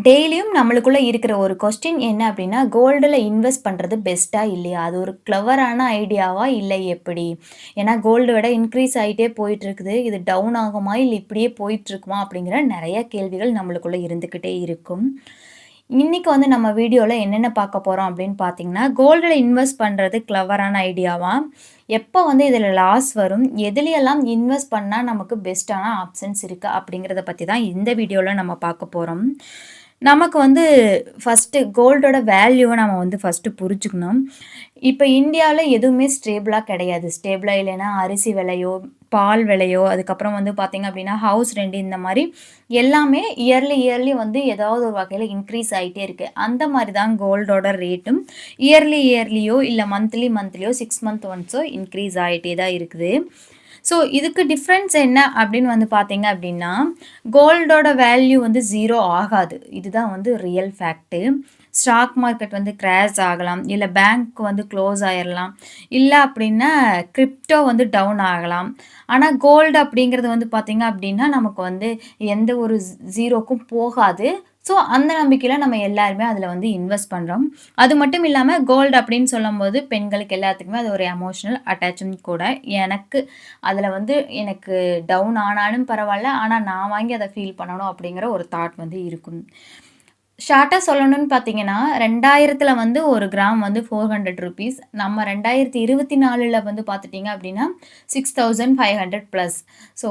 டெய்லியும் நம்மளுக்குள்ள இருக்கிற ஒரு கொஸ்டின் என்ன அப்படின்னா, கோல்டுல இன்வெஸ்ட் பண்றது பெஸ்ட்டா இல்லையா? அது ஒரு கிளவரான ஐடியாவா? இல்ல எப்படி? ஏன்னா கோல்ட விட இன்க்ரீஸ் ஆயிட்டே போயிட்டுருக்குது. இது டவுன் ஆகுமா? இல்ல இப்படியே போயிட்டுருக்குமா? அப்படிங்கிற நெறைய கேள்விகள் நம்மளுக்குள்ள இருந்துகிட்டே இருக்கும். இன்னைக்கு வந்து நம்ம வீடியோல என்னென்ன பார்க்க போறோம் அப்படின்னு பார்த்தீங்கன்னா, கோல்டுல இன்வெஸ்ட் பண்றது கிளவரான ஐடியாவா? எப்ப வந்து இதுல லாஸ் வரும்? எதுலயெல்லாம் இன்வெஸ்ட் பண்ணா நமக்கு பெஸ்ட்டான ஆப்ஷன்ஸ் இருக்கு? அப்படிங்கிறத பத்தி தான் இந்த வீடியோல நம்ம பார்க்க போறோம். நமக்கு வந்து ஃபர்ஸ்ட்டு கோல்டோட வேல்யூவ நம்ம வந்து ஃபர்ஸ்ட்டு புரிஞ்சுக்கணும். இப்ப இந்தியால எதுவுமே ஸ்டேபிளா கிடையாது. ஸ்டேபிளா இல்லைன்னா அரிசி விலையோ, பால் விலையோ, அதுக்கப்புறம் வந்து பார்த்தீங்க அப்படின்னா, ஹவுஸ் ரெண்ட் இந்த மாரி எல்லாமே இயர்லி வந்து ஏதாவது ஒரு வகையில இன்க்ரீஸ் ஆயிட்டே இருக்கு. அந்த மாரி தான் கோல்டோட ரேட்டும் இயர்லியோ இல்ல மந்த்லியோ 6 மந்த் ஒன்ஸோ இன்க்ரீஸ் ஆயிட்டே தான் இருக்குது. ஸோ, இதுக்கு டிஃபரன்ஸ் என்ன அப்படின்னு வந்து பார்த்தீங்க அப்படின்னா, கோல்டோட வேல்யூ வந்து 0 ஆகாது. இதுதான் வந்து ரியல் ஃபேக்ட்டு. ஸ்டாக் மார்க்கெட் வந்து கிராஷ் ஆகலாம். இல்ல பேங்க் வந்து க்ளோஸ் ஆயிரலாம். இல்ல அப்படின்னா கிரிப்டோ வந்து டவுன் ஆகலாம். ஆனா கோல்டு அப்படிங்கிறது வந்து பார்த்தீங்க அப்படின்னா, நமக்கு வந்து எந்த ஒரு 0க்கும் போகாது. ஸோ, அந்த நம்பிக்கையில நம்ம எல்லாருமே அதில வந்து இன்வெஸ்ட் பண்றோம். அது மட்டும் இல்லாம கோல்டு அப்படின்னு சொல்லும்போது பெண்களுக்கு எல்லாத்துக்குமே அது ஒரு எமோஷனல் அட்டாச்மென்ட் கூட. எனக்கு அதில வந்து எனக்கு டவுன் ஆனாலும் பரவால்ல. ஆனா நான் வாங்கி அத ஃபீல் பண்ணணும் அப்படிங்கிற ஒரு தாட் வந்து இருக்கும். ஷார்ட்டா சொல்லணும்னு பார்த்தீங்கன்னா, 2000ல வந்து 1 கிராம் வந்து ₹400. நம்ம 2024ல வந்து பார்த்துட்டீங்க அப்படின்னா, 6500 பிளஸ். ஸோ,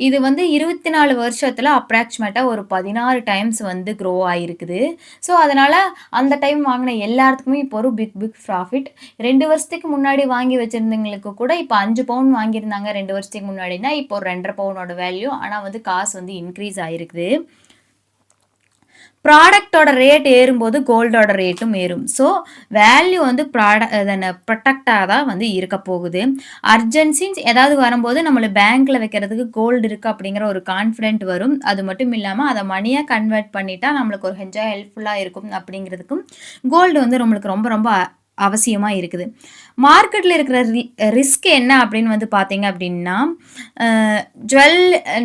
இது வந்து 24 வருஷத்துல அப்ராக்ஸிமேட்டா ஒரு 16 டைம்ஸ் வந்து க்ரோ ஆயிருக்குது. ஸோ, அதனால அந்த டைம் வாங்குன எல்லாத்துக்குமே இப்போ ஒரு பிக் ப்ராஃபிட். 2 வருஷத்துக்கு முன்னாடி வாங்கி வச்சிருந்தவங்களுக்கு கூட இப்ப 5 பவுன் வாங்கியிருந்தாங்க 2 வருஷத்துக்கு முன்னாடின்னா, இப்போ ஒரு 2 1/2 பவுனோட வேல்யூ. ஆனா வந்து காசு வந்து இன்க்ரீஸ் ஆயிருக்குது. ப்ராடக்ட்டோட ரேட் ஏறும்போது கோல்டோட ரேட்டும் ஏறும். ஸோ, வேல்யூ வந்து அதன புரொடெக்ட்டா தான் வந்து இருக்க போகுது. அர்ஜென்சின்னு ஏதாவது வரும்போது நம்மள பேங்க்ல வைக்கிறதுக்கு கோல்டு இருக்கு அப்படிங்கிற ஒரு கான்ஃபிடென்ட் வரும். அது மட்டும் இல்லாம அத மணியா கன்வெர்ட் பண்ணிட்டா நம்மளுக்கு ஒரு ஹெல்ப்ஃபுல்லா இருக்கும் அப்படிங்கிறதுக்கும் கோல்டு வந்து நம்மளுக்கு ரொம்ப ரொம்ப அவசியமா இருக்குது. மார்க்கெட்ல இருக்கிற ரிஸ்க் என்ன அப்படின்னு வந்து பார்த்தீங்க அப்படின்னா, அ ஜுவல்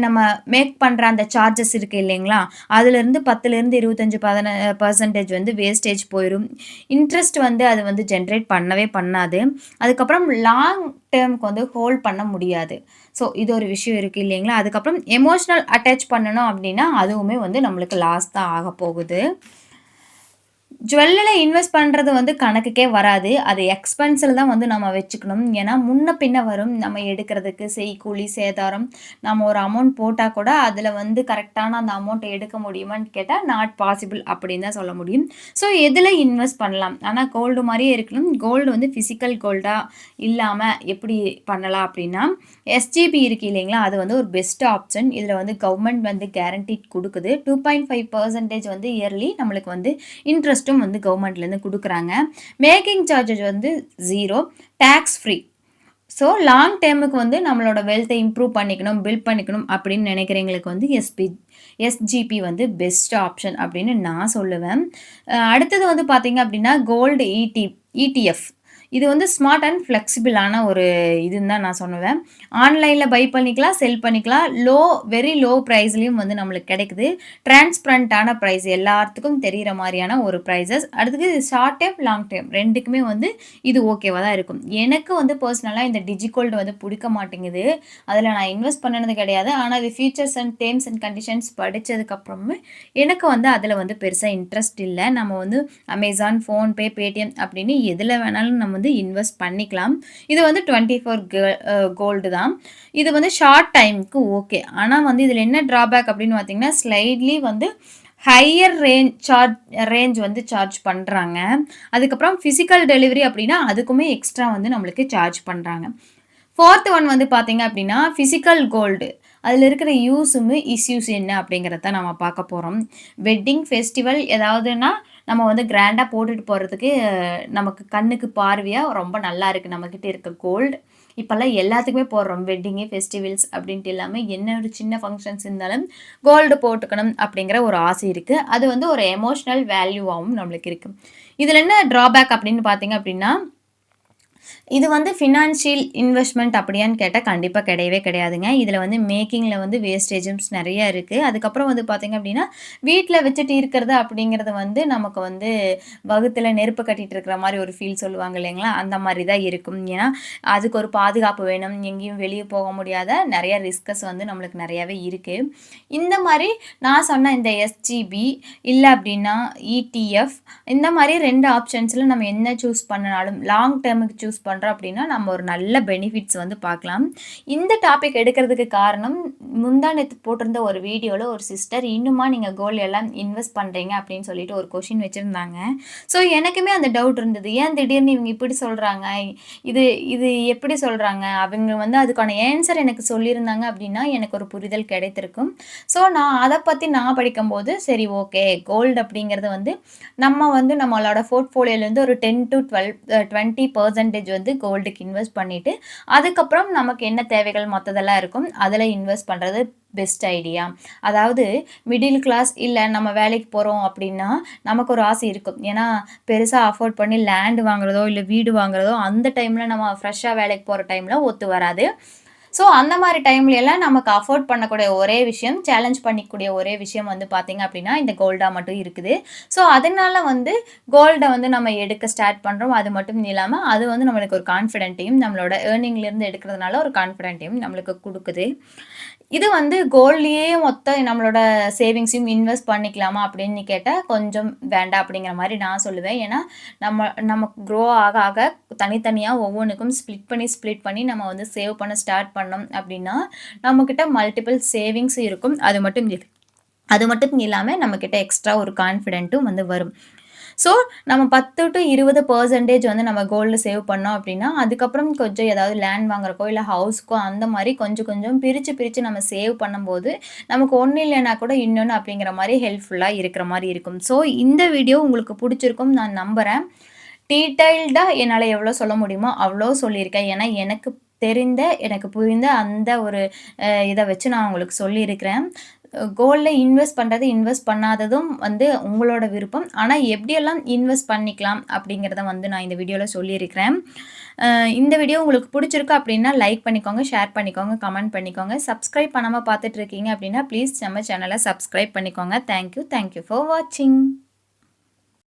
நம்ம மேக் பண்ற அந்த சார்ஜஸ் இருக்கு இல்லைங்களா? அதுலேருந்து 10லேருந்து 25 பெர்சன்டேஜ் வந்து வேஸ்டேஜ் போயிரும். இன்ட்ரெஸ்ட் வந்து அது வந்து ஜெனரேட் பண்ணவே பண்ணாது. அதுக்கப்புறம் லாங் டெர்ம்க்கு வந்து ஹோல்ட் பண்ண முடியாது. ஸோ, இது ஒரு விஷயம் இருக்கு இல்லைங்களா? அதுக்கப்புறம் எமோஷனல் அட்டாச் பண்ணணும் அப்படின்னா, அதுவுமே வந்து நம்மளுக்கு லாஸ் தான் ஆகப்போகுது. ஜுவல்ல இன்வெஸ்ட் பண்றது வந்து கணக்குக்கே வராது. அது எக்ஸ்பென்ஸ்ல தான் வந்து நம்ம வச்சுக்கணும். ஏன்னா, முன்ன பின்ன வரும். நம்ம எடுக்கிறதுக்கு செய்கூலி, சேதாரம். நம்ம ஒரு அமௌண்ட் போட்டா கூட அதில வந்து கரெக்ட்டான அந்த அமௌண்ட்ட எடுக்க முடியுமான்னு கேட்டா, நாட் பாசிபிள் அப்படின்னு தான் சொல்ல முடியும். ஸோ, எதுல இன்வெஸ்ட் பண்ணலாம்? ஆனா கோல்டு மாரியே இருக்கணும். கோல்டு வந்து பிசிக்கல் கோல்டா இல்லாம எப்படி பண்ணலாம் அப்படின்னா, எஸ்ஜிபி இருக்கு இல்லைங்களா? அது வந்து ஒரு பெஸ்ட் ஆப்ஷன். இதில வந்து கவர்மெண்ட் வந்து கேரண்டி குடுக்குது. 2.5% வந்து இயர்லி நம்மளுக்கு வந்து இன்ட்ரெஸ்ட்டும் வந்து கவர்மெண்ட்லேருந்து குடுக்குறாங்க. மேக்கிங் சார்ஜஸ் வந்து 0 டாக்ஸ் ஃப்ரீ. ஸோ, லாங் டேர்முக்கு வந்து நம்மளோட வெல்த்த இம்ப்ரூவ் பண்ணிக்கணும், பில்ட் பண்ணிக்கணும் அப்படின்னு நினைக்கிறவங்களுக்கு வந்து எஸ்ஜிபி வந்து பெஸ்ட் ஆப்ஷன் அப்படின்னு நான் சொல்லுவேன். அடுத்தது வந்து பார்த்தீங்க அப்படின்னா, கோல்டு இடிஎஃப். இது வந்து ஸ்மார்ட் அண்ட் ஃப்ளெக்சிபிளான ஒரு இதுன்னு தான் நான் சொல்லுவேன். ஆன்லைன்ல பை பண்ணிக்கலாம், செல் பண்ணிக்கலாம். வெரி லோ பிரைஸ்லயும் வந்து நம்மளுக்கு கிடைக்குது. டிரான்ஸ்பரண்டான பிரைஸ் எல்லாத்துக்கும் தெரியிற மாரியான ஒரு பிரைஸஸ். அடுத்தது ஷார்ட் டேர்ம், லாங் டேர்ம் 2க்குமே வந்து இது ஓகேவா தான் இருக்கும். எனக்கு வந்து பெர்சனலா இந்த டிஜிகோல்டு வந்து புடிக்க மாட்டேங்குது. அதில நான் இன்வெஸ்ட் பண்ணுனது கிடையாது. ஆனா இது features and terms and conditions படிச்சதுக்கு அப்புறமே எனக்கு வந்து அதில வந்து பெருசா இன்ட்ரெஸ்ட் இல்ல. நம்ம வந்து Amazon, ஃபோன்பே, Paytm அப்படின்னு எதுல வேணாலும் நம்ம வந்து இன்வெஸ்ட் பண்ணிக்கலாம். இது வந்து 24 கோல்டு தான். இது வந்து ஷார்ட் டைம்க்கு ஓகே. ஆனா வந்து இதில என்ன டிராபேக் அப்படின்னு பார்த்தீங்கன்னா, ஸ்லைட்லி வந்து ஹையர் ரேஞ்ச் வந்து சார்ஜ் பண்றாங்க. அதுக்கப்புறம் பிசிக்கல் டெலிவரி அப்படின்னா, அதுக்குமே எக்ஸ்ட்ரா வந்து நம்மளுக்கு சார்ஜ் பண்றாங்க. 4த் ஒன் வந்து பார்த்தீங்க அப்படின்னா, பிசிக்கல் கோல்டு. அதில இருக்கிற இஷ்யூஸ் என்ன அப்படிங்கிறத நம்ம பார்க்க போறோம். வெட்டிங், ஃபெஸ்டிவல் ஏதாவதுன்னா, நம்ம வந்து கிராண்டா போட்டுட்டு போறதுக்கு நமக்கு கண்ணுக்கு பார்வையா ரொம்ப நல்லா இருக்கு நம்மகிட்ட இருக்க கோல்டு. இப்பல்லாம் எல்லாத்துக்குமே போடுறோம். வெட்டிங்கு, ஃபெஸ்டிவல்ஸ் அப்படின்ட்டு இல்லாம என்ன ஒரு சின்ன ஃபங்ஷன்ஸ் இருந்தாலும் கோல்டு போட்டுக்கணும் அப்படிங்கிற ஒரு ஆசை இருக்கு. அது வந்து ஒரு எமோஷனல் வேல்யூவாவும் நம்மளுக்கு இருக்கு. இதில என்ன டிராபேக் அப்படின்னு பார்த்தீங்க அப்படின்னா, இது வந்து ஃபினான்ஷியல் இன்வெஸ்ட்மென்ட் அப்படியான்னு கேட்டா, கண்டிப்பா கிடையவே கிடையாதுங்க. இதுல வந்து மேக்கிங்ல வந்து வேஸ்டேஜஸ் நெறைய இருக்கு. அதுக்கப்புறம் வந்து பார்த்தீங்க அப்படின்னா, வீட்ல வச்சுட்டு இருக்கிறது அப்படிங்கிறது வந்து நமக்கு வந்து வகுத்துல நெருப்பு கட்டிட்டு இருக்கிற மாரி ஒரு ஃபீல் சொல்லுவாங்க இல்லைங்களா? அந்த மாரி தான் இருக்கும். ஏன்னா, அதுக்கு ஒரு பாதுகாப்பு வேணும். எங்கேயும் வெளிய போக முடியாத நெறைய ரிஸ்கஸ் வந்து நம்மளுக்கு நெறையாவே இருக்கு. இந்த மாரி நான் சொன்ன இந்த எஸ்ஜிபி இல்ல அப்படின்னா இடிஎஃப் இந்த மாரி 2 ஆப்ஷன்ஸ்ல நம்ம என்ன சூஸ் பண்ணனாலும், லாங் டெர்முக்கு சூஸ் பண்றோம் அப்படின்னா, நம்ம ஒரு நல்ல பெனிஃபிட்ஸ் வந்து பார்க்கலாம். இந்த டாபிக் எடுக்கிறதுக்கு காரணம், முந்தா நேத்து போட்டிருந்த ஒரு வீடியோல ஒரு சிஸ்டர், "இன்னுமா நீங்க கோல்ட் எல்லாம் இன்வெஸ்ட் பண்றீங்க?" அப்படின்னு சொல்லிட்டு ஒரு கொஸ்டின் வச்சிருந்தாங்க. ஸோ எனக்குமே அந்த டவுட் இருந்தது. ஏன் திடீர்னு இவங்க இப்படி சொல்றாங்க? இது இது எப்படி சொல்றாங்க? அவங்க வந்து அதுக்கான ஆன்சர் எனக்கு சொல்லியிருந்தாங்க அப்படின்னா, எனக்கு ஒரு புரிதல் கிடைத்திருக்கும். ஸோ நான் அத பத்தி நான் படிக்கும்போது, சரி ஓகே கோல்ட் அப்படிங்கிறது வந்து நம்ம வந்து நம்மளோட போர்ட்ஃபோலியோலேருந்து ஒரு 10 டூ 20% வந்து கோல்டுக்கு இன்வெஸ்ட் பண்ணிட்டு, அதுக்கப்புறம் நமக்கு என்ன தேவைகள் மத்ததெல்லாம் இருக்கும், அதில இன்வெஸ்ட் பண்றது பெஸ்ட் ஐடியா. அதாவது மிடில் கிளாஸ் இல்ல நம்ம வேலைக்கு போறோம் அப்படின்னா, நமக்கு ஒரு ஆசை இருக்கும். ஏன்னா, பெருசா அஃபோர்ட் பண்ணி லேண்ட் வாங்குறதோ, இல்ல வீடு வாங்குறதோ, அந்த டைம்ல நம்ம ஃப்ரெஷ்ஷா வேலைக்கு போற டைம்ல ஒத்து வராது. ஸோ, அந்த மாரி டைம்ல எல்லாம் நமக்கு அஃபோர்ட் பண்ணக்கூடிய ஒரே விஷயம், சேலஞ்ச் பண்ணிக்கக்கூடிய ஒரே விஷயம் வந்து பார்த்தீங்க அப்டின்னா, இந்த கோல்டா மட்டும் இருக்குது. ஸோ, அதனால வந்து கோல்ட வந்து நம்ம எடுக்க ஸ்டார்ட் பண்றோம். அது மட்டும் இல்லாம, அது வந்து நம்மளுக்கு ஒரு கான்ஃபிடென்ட்டையும், நம்மளோட ஏர்னிங்லேருந்து எடுக்கிறதுனால ஒரு கான்ஃபிடென்ட்டையும் நம்மளுக்கு குடுக்குது. இது வந்து கோல்ட்லயே மொத்த நம்மளோட சேவிங்ஸையும் இன்வெஸ்ட் பண்ணிக்கலாமா அப்படின்னு கேட்டா, கொஞ்சம் வேண்டாம் அப்படிங்கிற மாரி நான் சொல்லுவேன். ஏன்னா, நமக்கு க்ரோ ஆக ஆக தனித்தனியா ஒவ்வொன்னுக்கும் ஸ்ப்ளிட் பண்ணி நம்ம வந்து சேவ் பண்ண ஸ்டார்ட் பண்ணோம் அப்படின்னா, நம்மகிட்ட மல்டிபிள் சேவிங்ஸ் இருக்கும். அது மட்டும் இல்லாம நம்மகிட்ட எக்ஸ்ட்ரா ஒரு கான்ஃபிடென்ட்டும் வந்து வரும். ஸோ, நம்ம 10 டூ 20% வந்து நம்ம கோல்ட்ல சேவ் பண்ணோம் அப்டின்னா, அதுக்கப்புறம் கொஞ்சம் ஏதாவது லேண்ட் வாங்குறக்கோ, இல்ல ஹவுஸ்க்கோ அந்த மாரி கொஞ்சம் கொஞ்சம் பிரிச்சு நம்ம சேவ் பண்ணும்போது, நமக்கு ஒண்ணு இல்லன்னா கூட இன்னொன்னு அப்டிங்கிற மாரி ஹெல்ப்ஃபுல்லா இருக்கிற மாரி இருக்கும். ஸோ, இந்த வீடியோ உங்களுக்கு புடிச்சிருக்கும்னு நான் நம்புறேன். டீட்டெயில்டா என்னால எவ்வளோ சொல்ல முடியுமோ, அவ்ளோ சொல்லியிருக்கேன். ஏன்னா, எனக்கு தெரிந்த, எனக்கு புரிந்த அந்த ஒரு இத வச்சு நான் உங்களுக்கு சொல்லியிருக்கிறேன். கோல்ட்ல இன்வெஸ்ட் பண்ணாததும் வந்து உங்களோட விருப்பம். ஆனா, எப்படியெல்லாம் இன்வெஸ்ட் பண்ணிக்கலாம் அப்படிங்கிறத வந்து நான் இந்த வீடியோல சொல்லியிருக்கிறேன். இந்த வீடியோ உங்களுக்கு புடிச்சிருக்கு அப்படின்னா, லைக் பண்ணிக்கோங்க, ஷேர் பண்ணிக்கோங்க, கமெண்ட் பண்ணிக்கோங்க. சப்ஸ்கிரைப் பண்ணாம பார்த்துட்டு இருக்கீங்க அப்படின்னா, ப்ளீஸ் நம்ம சேனல சப்ஸ்கிரைப் பண்ணிக்கோங்க. தேங்க் யூ ஃபார் வாட்சிங்.